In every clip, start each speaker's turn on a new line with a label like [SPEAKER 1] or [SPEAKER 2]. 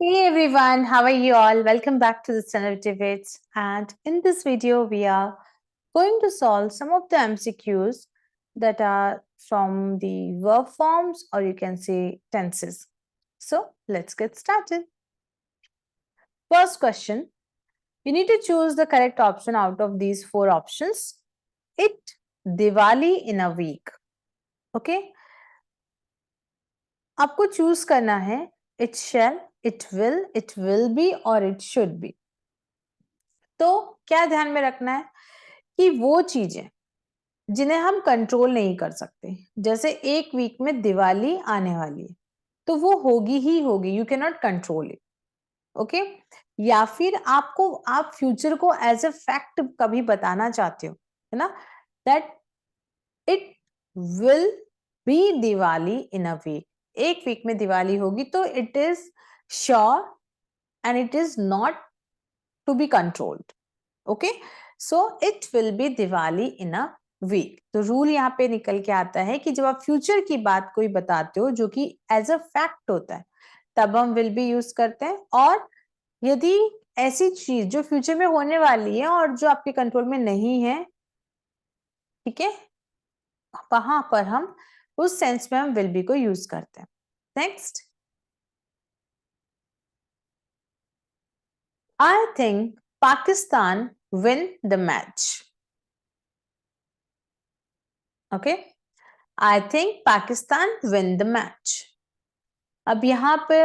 [SPEAKER 1] Hey everyone, how are you all? Welcome back to the Standard Debates. And in this video, we are going to solve some of the MCQs that are from the verb forms, or you can say tenses. So let's get started. First question, you need to choose the correct option out of these four options. It Diwali in a week. Okay? आपको choose करना है it shall, it will be और it should be. तो क्या ध्यान में रखना है कि वो चीजें जिन्हें हम कंट्रोल नहीं कर सकते, जैसे एक वीक में दिवाली आने वाली है तो वो होगी ही होगी, you can not control it. Okay, या फिर आप फ्यूचर को एज ए फैक्ट कभी बताना चाहते हो, है ना, that it will be Diwali in a week. एक वीक में दिवाली होगी तो it is sure and it is not to be controlled. Okay, so it will be Diwali in a week. तो रूल यहाँ पे निकल के आता है कि जब आप फ्यूचर की बात कोई बताते हो जो कि एज अ फैक्ट होता है, तब हम विल बी यूज करते हैं. और यदि ऐसी चीज जो फ्यूचर में होने वाली है और जो आपके कंट्रोल में नहीं है, ठीक है, वहां पर हम उस सेंस में हम विल बी को यूज करते हैं. Next, I think Pakistan win the match. Okay, I think Pakistan win the match. अब यहाँ पे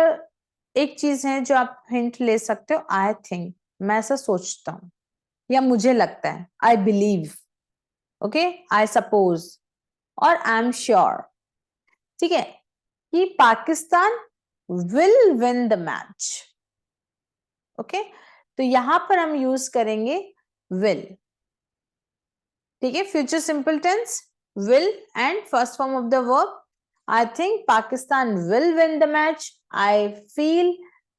[SPEAKER 1] एक चीज है जो आप हिंट ले सकते हो, आई थिंक, मैं ऐसा सोचता हूं या मुझे लगता है, I believe, okay, I suppose और आई एम श्योर. ठीक है, कि Pakistan will win the match. Okay, तो यहां पर हम यूज करेंगे विल. ठीक है, future simple tense will and first form of the verb. I think Pakistan will win the match. I feel,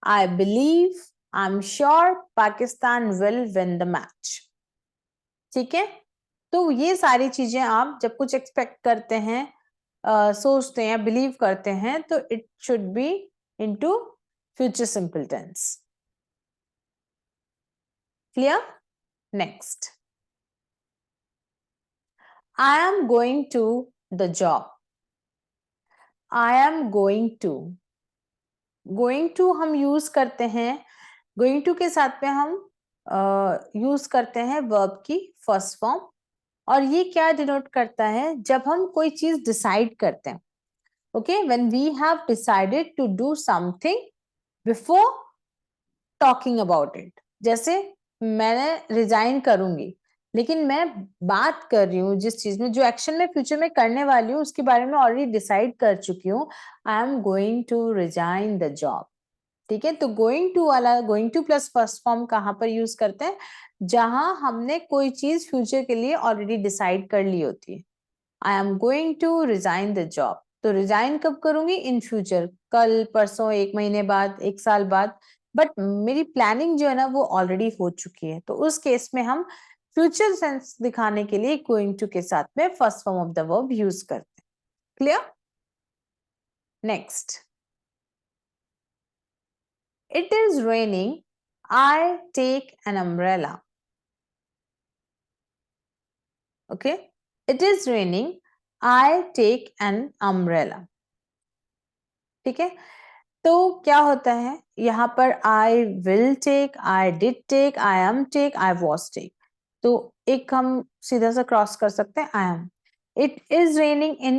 [SPEAKER 1] I believe, I'm sure Pakistan will win the match. ठीक है, तो ये सारी चीजें आप जब कुछ एक्सपेक्ट करते हैं, सोचते हैं, बिलीव करते हैं, तो it should be into future simple tense. Clear? Next, I am going to the job. I am going to. Going to हम यूज करते हैं, गोइंग टू के साथ में हम यूज करते हैं वर्ब की फर्स्ट फॉर्म. और ये क्या डिनोट करता है, जब हम कोई चीज डिसाइड करते हैं. Okay, when we have decided to do something before talking about it. जैसे मैंने रिजाइन करूंगी, लेकिन मैं बात कर रही हूँ जिस चीज में, जो एक्शन में फ्यूचर में करने वाली हूँ उसके बारे में ऑलरेडी डिसाइड कर चुकी हूँ. I am going to resign the job. ठीक है, तो गोइंग टू वाला, going to plus first form कहां पर यूज करते हैं, जहां हमने कोई चीज फ्यूचर के लिए ऑलरेडी डिसाइड कर ली होती है. I am going to resign the job. तो रिजाइन कब करूंगी? इन फ्यूचर, कल, परसों, एक महीने बाद, एक साल बाद. बट मेरी प्लानिंग जो है ना वो ऑलरेडी हो चुकी है, तो उस केस में हम फ्यूचर सेंस दिखाने के लिए गोइंग टू के साथ में first form of the verb use करते हैं. Clear? Next, it is raining, I take an umbrella. Okay, it is raining, I take an umbrella. ठीक है, तो क्या होता है यहाँ पर, I will take, I did take, I am take, I was take. तो एक हम सीधा सा क्रॉस कर सकते हैं, I am. It is raining in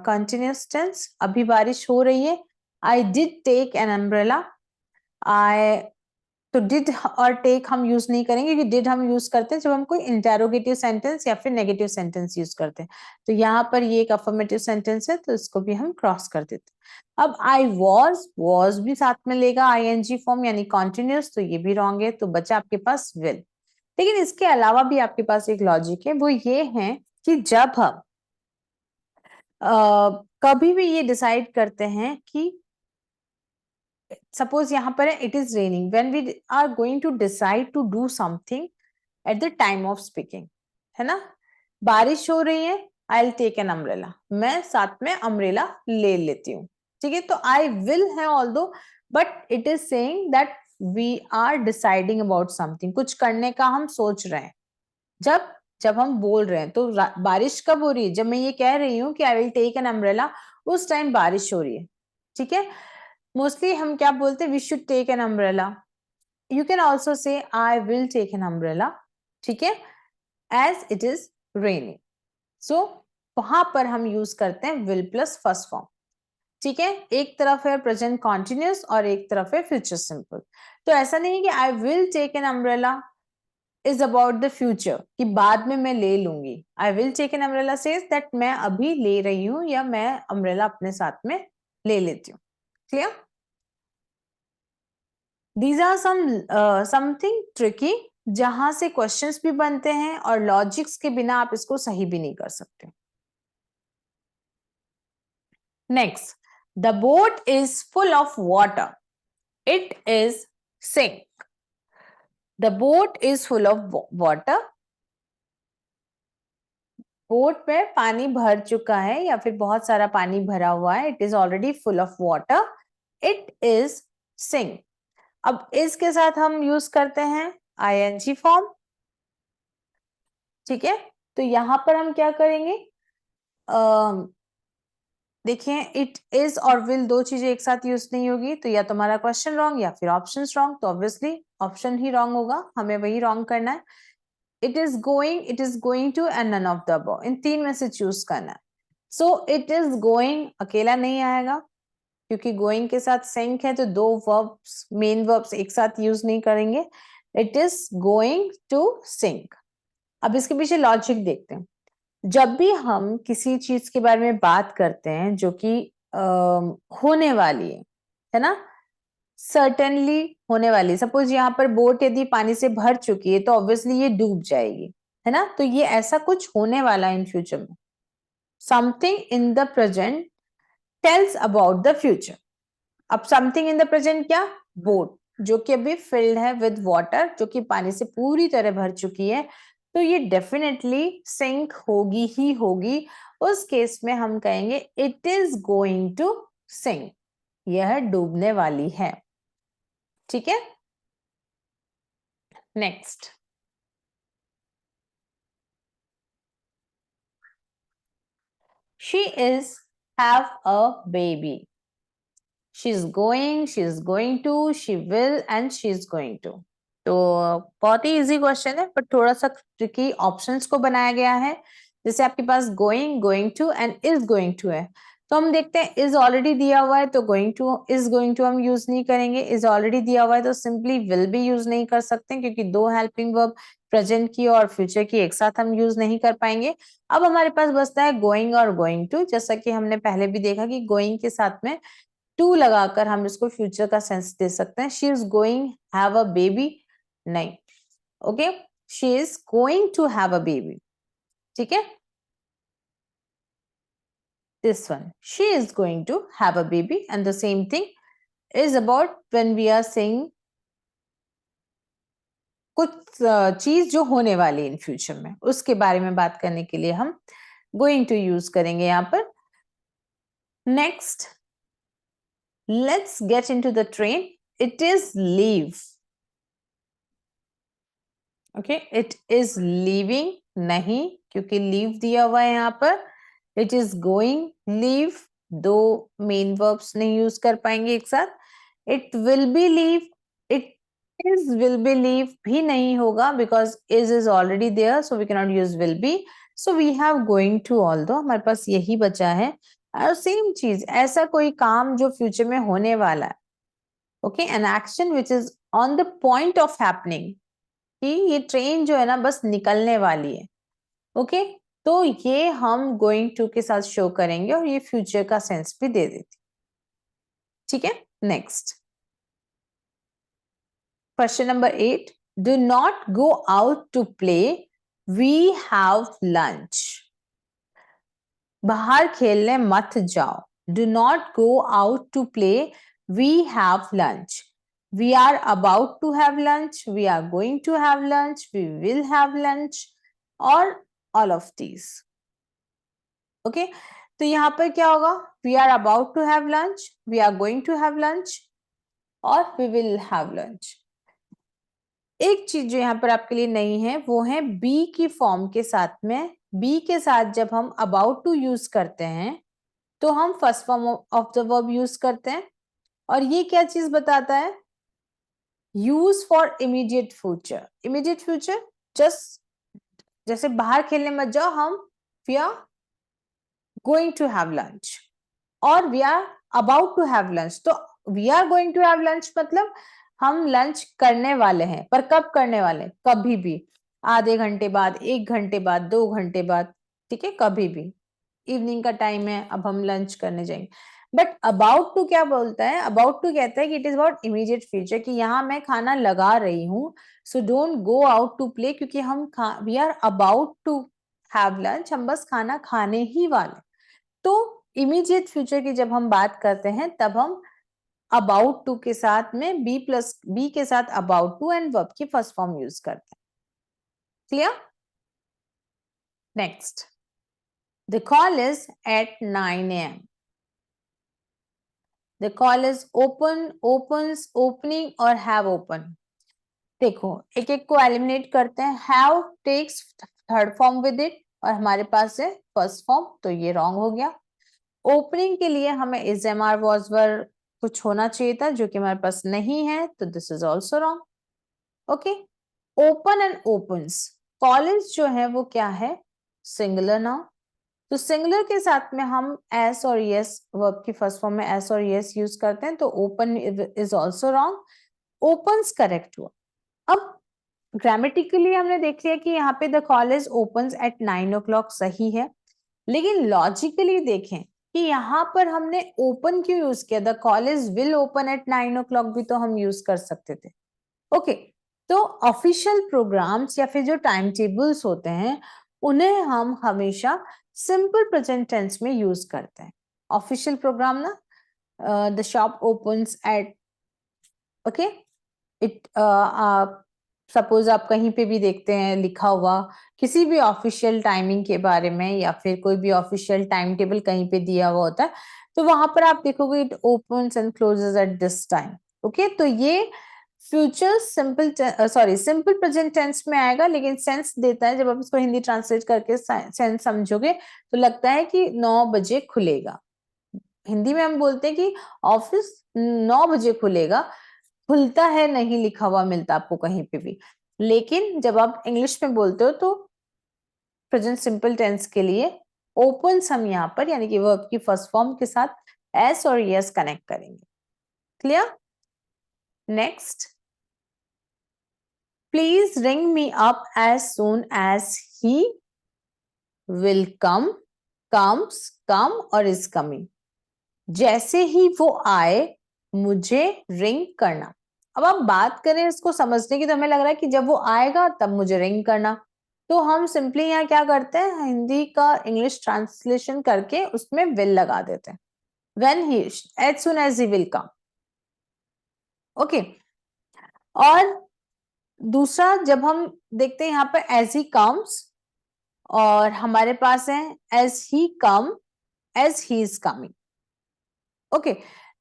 [SPEAKER 1] continuous tense, अभी बारिश हो रही है. I did take an umbrella. I, तो डिड और टेक हम यूज नहीं करेंगे, क्योंकि डिड हम यूज करते हैं जब हम कोई इंटेरोगेटिव सेंटेंस या फिर नेगेटिव सेंटेंस यूज करते हैं. तो यहाँ पर ये एक अफर्मेटिव सेंटेंस है, तो इसको भी हम क्रॉस कर देते हैं. अब आई वॉज भी साथ में लेगा आईएनजी फॉर्म यानी कॉन्टिन्यूस, तो ये भी रॉन्ग है, तो बचा आपके पास विल. लेकिन इसके अलावा भी आपके पास एक लॉजिक है, वो ये है कि जब हम कभी भी ये डिसाइड करते हैं कि सपोज यहाँ पर है it is raining, when we are going to decide to do something at the time of speaking, है ना, बारिश हो रही है, I will take an umbrella, मैं साथ में अम्ब्रेला ले लेती हूँ. ठीक है, तो आई विल है although, but it is saying that we are deciding about something, कुछ करने का हम सोच रहे हैं। जब जब हम बोल रहे हैं तो बारिश कब हो रही है? जब मैं ये कह रही हूँ कि I will take an umbrella, उस टाइम बारिश हो रही है। ठीक है, मोस्टली हम क्या बोलते हैं, we should take an umbrella. You can also say I will take an umbrella, ठीक है, as it is raining. So वहां पर हम यूज करते हैं विल प्लस फर्स्ट फॉर्म। ठीक है, एक तरफ है प्रेजेंट कॉन्टिन्यूस और एक तरफ है फ्यूचर सिंपल। तो ऐसा नहीं है कि I will take an umbrella is about the future, कि बाद में मैं ले लूंगी। I will take an umbrella says that मैं अभी ले रही हूं या मैं अम्ब्रेला अपने साथ में ले लेती हूँ। Clear? These are something tricky, जहां से क्वेश्चंस भी बनते हैं और लॉजिक्स के बिना आप इसको सही भी नहीं कर सकते। Next, the boat is full of water, it is sink. The boat is full of water, boat में पानी भर चुका है या फिर बहुत सारा पानी भरा हुआ है। It is already full of water, it is sink. अब इसके साथ हम यूज करते हैं आईएनजी फॉर्म। ठीक है, तो यहां पर हम क्या करेंगे, देखिए इट इज और विल दो चीजें एक साथ यूज नहीं होगी, तो या तुम्हारा क्वेश्चन रॉन्ग या फिर ऑप्शन रॉन्ग। तो ऑब्वियसली ऑप्शन ही रॉन्ग होगा, हमें वही रॉन्ग करना है। It is going to and none of the above, इन तीन में से चूज करना है। सो इट इज गोइंग अकेला नहीं आएगा, क्योंकि गोइंग के साथ सिंक है, तो दो वर्ब्स, मेन वर्ब्स एक साथ यूज नहीं करेंगे। It is going to sink. अब इसके पीछे लॉजिक देखते हैं। जब भी हम किसी चीज के बारे में बात करते हैं जो कि होने वाली है ना, सर्टेनली होने वाली, सपोज यहाँ पर बोट यदि पानी से भर चुकी है तो ऑब्वियसली ये डूब जाएगी, है ना, तो ये ऐसा कुछ होने वाला है इन फ्यूचर में। Something in the present tells about the future. अब समथिंग इन द प्रेजेंट क्या, बोट जो कि अभी फिल्ड है विद वाटर, जो कि पानी से पूरी तरह भर चुकी है, तो ये डेफिनेटली सिंक होगी ही होगी। उस केस में हम कहेंगे it is going to sink, यह डूबने वाली है। ठीक है, next, she is have a baby, she is going to, she will and she is going to. तो बहुत ही इजी क्वेश्चन है, बट थोड़ा सा ट्रिकी ऑप्शंस को बनाया गया है। जैसे आपके पास going, going to and is going to है, तो हम देखते हैं इज ऑलरेडी दिया हुआ है तो going to, is going to हम यूज नहीं करेंगे। इज ऑलरेडी दिया हुआ है तो सिंपली विल भी यूज नहीं कर सकते, क्योंकि दो हेल्पिंग वर्ब प्रेजेंट की और फ्यूचर की एक साथ हम यूज नहीं कर पाएंगे। अब हमारे पास बचता है गोइंग और गोइंग टू। जैसा कि हमने पहले भी देखा कि गोइंग के साथ में टू लगाकर हम इसको फ्यूचर का सेंस दे सकते हैं। She is going have a baby, नहीं, okay, she is going to have a baby. ठीक है, this one, she is going to have a baby, and the same thing is about when we are saying कुछ चीज जो होने वाली in future में, उसके बारे में बात करने के लिए हम गोइंग टू यूज करेंगे यहाँ पर। Next, let's get into the train, it is leave. Okay, it is leaving नहीं, क्योंकि लीव दिया हुआ है यहाँ पर। इट इज गोइंग, लीव, दो मेन वर्ब्स नहीं यूज कर पाएंगे एक साथ। It will be leave, it is will be leave भी नहीं होगा, because is already there, so we can not use will be. So we have going to, although हमारे पास यही बचा है। और सेम चीज, ऐसा कोई काम जो फ्यूचर में होने वाला है, okay, an action which is on the point of happening, कि ये ट्रेन जो है ना बस निकलने वाली है। ओके, तो ये हम गोइंग टू के साथ शो करेंगे और ये फ्यूचर का सेंस भी दे देती। ठीक है, next, question number 8, do not go out to play, we have lunch. बाहर खेलने मत जाओ, do not go out to play, we have lunch. We are about to have lunch, we are going to have lunch, we will have lunch, or all of these. Okay, तो यहाँ पर क्या होगा, we are about to have lunch, we are going to have lunch, और we will have lunch. एक चीज जो यहाँ पर आपके लिए नई है वो है बी की फॉर्म के साथ में, बी के साथ जब हम अबाउट टू यूज करते हैं तो हम first form of the verb use करते हैं। और ये क्या चीज बताता है? Use for immediate future. Immediate future just जैसे बाहर खेलने मत जाओ, हम we are going to have lunch और we are about to have lunch. तो we are going to have lunch मतलब हम लंच करने वाले हैं, पर कब करने वाले? कभी भी, आधे घंटे बाद, 1 घंटे बाद, 2 घंटे बाद, ठीक है, कभी भी। इवनिंग का टाइम है, अब हम लंच करने जाएंगे। बट अबाउट टू क्या बोलता है? अबाउट टू कहता है कि it is about immediate future, कि यहाँ मैं खाना लगा रही हूँ, so don't go out to play, क्योंकि हम we are about to have lunch, हम बस खाना खाने ही वाले। तो इमीडिएट फ्यूचर की जब हम बात करते हैं तब हम अबाउट टू के साथ में बी के साथ अबाउट टू एंड वर्ब की फर्स्ट फॉर्म यूज करते हैं। Clear? Next, the call is at 9 AM. The call is open, opens, opening और have open. देखो एक एक को एलिमिनेट करते हैं। have takes third form with it और हमारे पास है फर्स्ट फॉर्म, तो ये रॉन्ग हो गया। ओपनिंग के लिए हमें is MR was were कुछ होना चाहिए था जो कि हमारे पास नहीं है, तो this is also wrong. Okay, open and opens, college जो है वो क्या है? Singular noun. तो सिंगुलर के साथ में हम एस और यस, वर्ब की फर्स्ट फॉर्म में एस और यस यूज करते हैं, तो open is also wrong, opens correct हुआ। अब ग्रामेटिकली हमने देख लिया कि यहाँ पे the college opens eight 9 o'clock सही है, लेकिन लॉजिकली देखें कि यहाँ पर हमने ओपन क्यों यूज किया? The college will open at 9 o'clock भी तो हम यूज कर सकते थे। ओके, तो ऑफिशियल प्रोग्राम्स या फिर जो टाइम टेबल्स होते हैं उन्हें हम हमेशा सिंपल प्रेजेंट टेंस में यूज करते हैं। ऑफिशियल प्रोग्राम ना, the shop opens eight, okay, it suppose आप कहीं पे भी देखते हैं लिखा हुआ किसी भी ऑफिशियल टाइमिंग के बारे में या फिर कोई भी ऑफिशियल टाइम टेबल कहीं पे दिया हुआ होता है, तो वहां पर आप देखोगे it opens and closes at this time. Okay, तो ये future simple simple present tense में आएगा, लेकिन सेंस देता है, जब आप इसको हिंदी ट्रांसलेट करके सेंस समझोगे तो लगता है कि 9 बजे खुलेगा। हिंदी में हम बोलते हैं कि ऑफिस 9 बजे खुलेगा, खुलता है नहीं लिखा हुआ मिलता आपको कहीं पे भी। लेकिन जब आप इंग्लिश में बोलते हो तो प्रेजेंट सिंपल टेंस के लिए ओपन्स हम यहाँ पर यानी कि वर्ब की फर्स्ट फॉर्म के साथ एस और यस कनेक्ट करेंगे। Clear? Next, please ring me up as soon as he will come, comes, come और इज कमिंग। जैसे ही वो आए मुझे रिंग करना। अब आप बात करें इसको समझने की तो हमें लग रहा है कि जब वो आएगा तब मुझे रिंग करना, तो हम सिंपली यहाँ क्या करते हैं, हिंदी का इंग्लिश ट्रांसलेशन करके उसमें विल लगा देते हैं। When he, as soon as he will come. Okay, और दूसरा जब हम देखते हैं यहाँ पर एज ही कम्स और हमारे पास है as he come, as he is coming. Okay,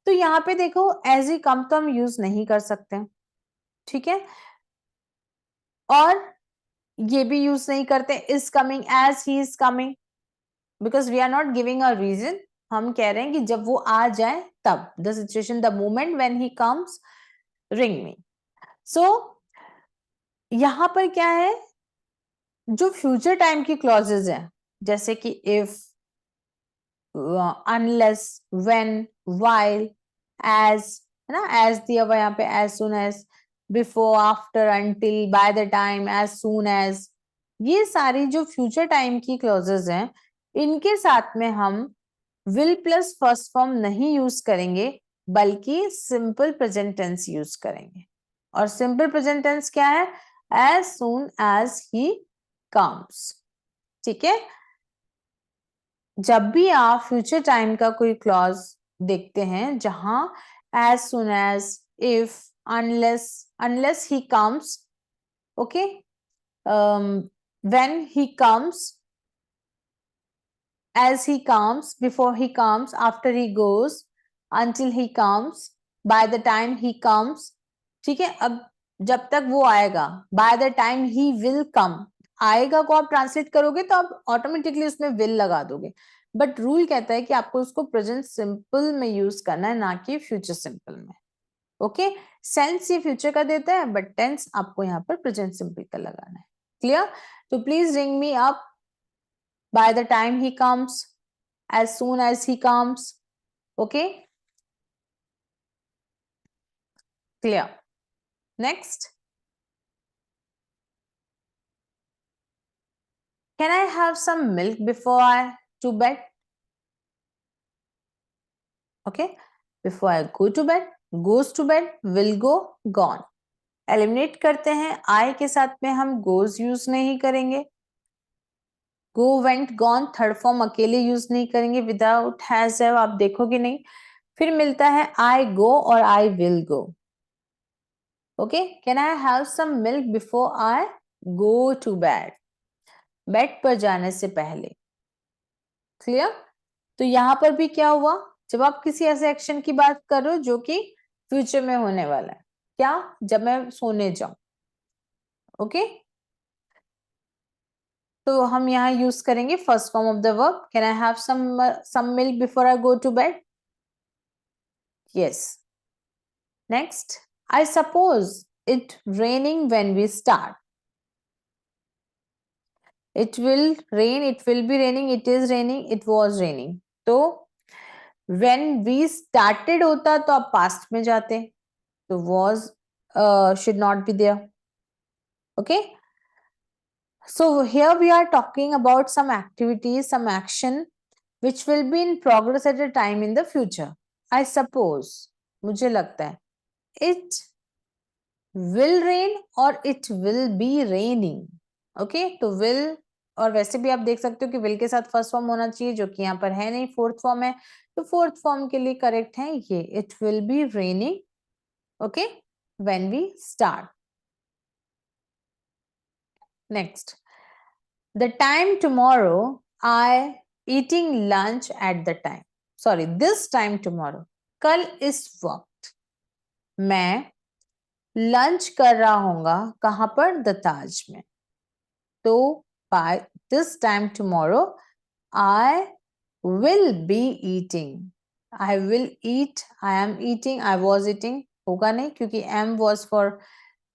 [SPEAKER 1] तो यहाँ पे देखो एज ही कम तो हम यूज नहीं कर सकते, ठीक है, और ये भी यूज नहीं करते is coming, as he is coming, because we are not giving a reason. हम कह रहे हैं कि जब वो आ जाए तब, the situation, the moment when he comes ring me. So यहां पर क्या है, जो फ्यूचर टाइम की क्लॉजेज हैं जैसे कि if, unless, when, while, as, है ना, एज दिया हुआ यहाँ पे, as soon as, before, after, until, by the time, as soon as, ये सारी जो फ्यूचर टाइम की क्लॉजेज हैं इनके साथ में हम विल प्लस फर्स्ट फॉर्म नहीं यूज करेंगे बल्कि सिंपल प्रेजेंट टेंस यूज करेंगे। और सिंपल प्रेजेंट टेंस क्या है? As soon as he comes. ठीक है, जब भी आप फ्यूचर टाइम का कोई क्लॉज देखते हैं जहां as soon as, if, unless, unless he comes, okay, when he comes, as he comes, before he comes, after he goes, until he comes, by the time he comes, ठीक है, अब जब तक वो आएगा, by the time he will come, आएगा को आप ट्रांसलेट करोगे तो आप ऑटोमेटिकली उसमें will लगा दोगे, बट रूल कहता है कि आपको उसको प्रेजेंट सिंपल में यूज करना है, ना कि फ्यूचर सिंपल में। ओके, सेंस ये फ्यूचर का देता है, बट टेंस आपको यहाँ पर प्रेजेंट सिंपल का लगाना है। क्लियर? तो please ring me up by the time he comes, as soon as he comes. Okay, clear? Next, can I have some milk before I to bed? Okay, before I go to bed, goes to bed, will go, gone. Eliminate करते हैं, I के साथ में हम goes use नहीं करेंगे, go, went, gone third form अकेले use नहीं करेंगे, विदाउट हैज हैव आप देखोगे नहीं। फिर मिलता है I go और I will go. Okay, can I have some milk before I go to bed? Bed पर जाने से पहले। क्लियर? तो यहां पर भी क्या हुआ, जब आप किसी ऐसे एक्शन की बात कर रहे हो जो कि फ्यूचर में होने वाला है, क्या, जब मैं सोने जाऊं। ओके, तो हम यहाँ यूज करेंगे first form of the verb, can I have some milk before I go to bed? Yes. Next, I suppose it raining when we start. It will rain, it will be raining, it is raining, it was raining. तो when we started होता तो आप past में जाते, तो was should not be there. Okay, so here we are talking about some activities, some action which will be in progress at a time in the future. I suppose, मुझे लगता है, it will rain और it will be raining. Okay, तो will, और वैसे भी आप देख सकते हो कि will के साथ फर्स्ट फॉर्म होना चाहिए, जो कि यहाँ पर है नहीं, फोर्थ फॉर्म है, तो फोर्थ फॉर्म के लिए करेक्ट है ये, it will be raining, okay, when we start. Next, the time tomorrow I eating lunch at the time, sorry, this time tomorrow, कल इस वक्त मैं लंच कर रहा हूँगा, कहाँ पर, द ताज में। तो by this time tomorrow I will be eating, I will eat, I am eating, I was eating होगा नहीं, क्योंकि am was for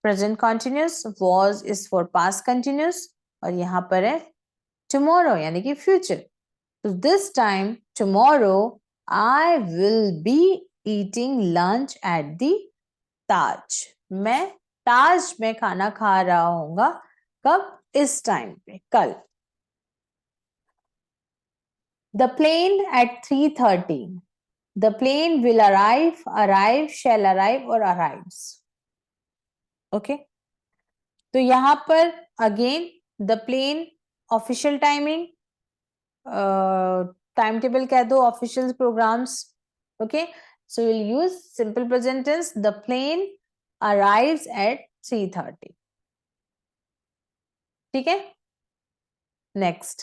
[SPEAKER 1] present continuous, was is for past continuous, और यहाँ पर है tomorrow यानी कि future. So this time tomorrow I will be eating lunch at the Taj. मैं ताज में खाना खा रहा हूँगा, कब, इस टाइम पे, कल। The plane at 3:30. The plane will arrive, arrive, shall arrive और arrives. Okay, तो यहाँ पर again the plane official timing, time table कह दो, official programmes. Okay, so will use simple present tense, the plane arrives at 3:30. ठीक है, next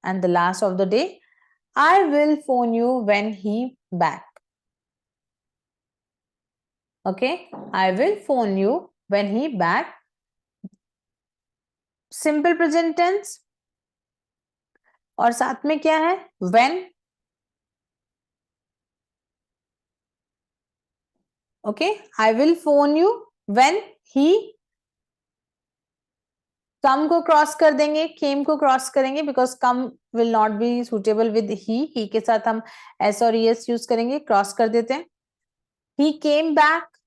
[SPEAKER 1] and the last of the day, I will phone you when he back. Okay, I will phone you when he back. Simple present tense और साथ में क्या है, when. Okay, I will phone you when he, come को cross कर देंगे, came को cross करेंगे, because come will not be suitable with he के साथ हम s और es यूज करेंगे, क्रॉस कर देते हैं। he came back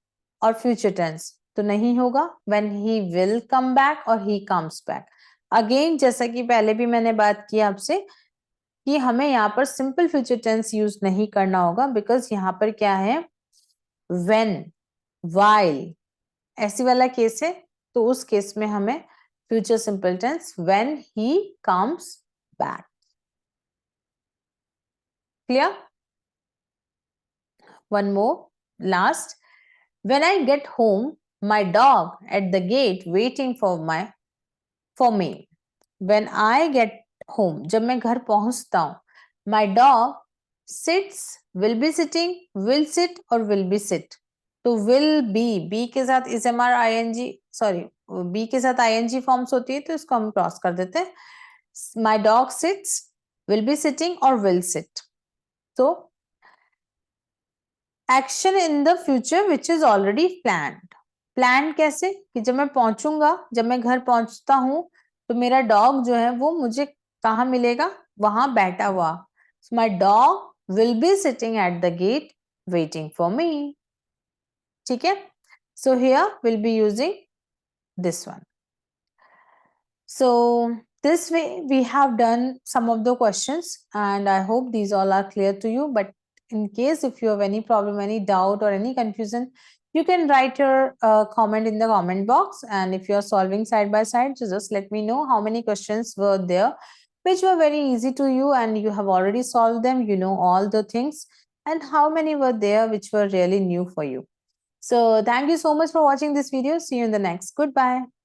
[SPEAKER 1] और फ्यूचर टेंस तो नहीं होगा, when he will come back और he comes back. अगेन जैसा कि पहले भी मैंने बात की आपसे कि हमें यहाँ पर सिंपल फ्यूचर टेंस यूज नहीं करना होगा, बिकॉज यहाँ पर क्या है, when, while ऐसी वाला केस है, तो उस केस में हमें future simple tense when he comes back. Clear? One more, last. When I get home, my dog at the gate waiting for me. When I get home, जब मैं घर पहुंचता हूं, my dog sits, will be sitting, will sit और will be sit. तो will be के साथ is am are I N G, sorry be के साथ आई एन जी फॉर्म्स होती है, तो इसको हम क्रॉस कर देते हैं. My dog sits, will be sitting और विल सिट. तो action in the future which is already planned. Plan कैसे कि जब मैं पहुंचूंगा, जब मैं घर पहुंचता हूं तो मेरा डॉग जो है वो मुझे कहाँ मिलेगा, वहां बैठा हुआ. My dog will be sitting at the gate waiting for me. ठीक है. So here will be using this one. So this way we have done some of the questions and I hope these all are clear to you, but in case if you have any problem, any doubt or any confusion, you can write your comment in the comment box, and if you are solving side by side, just let me know how many questions were there which were very easy to you and you have already solved them, you know all the things, and how many were there which were really new for you. So thank you so much for watching this video. See you in the next. Goodbye.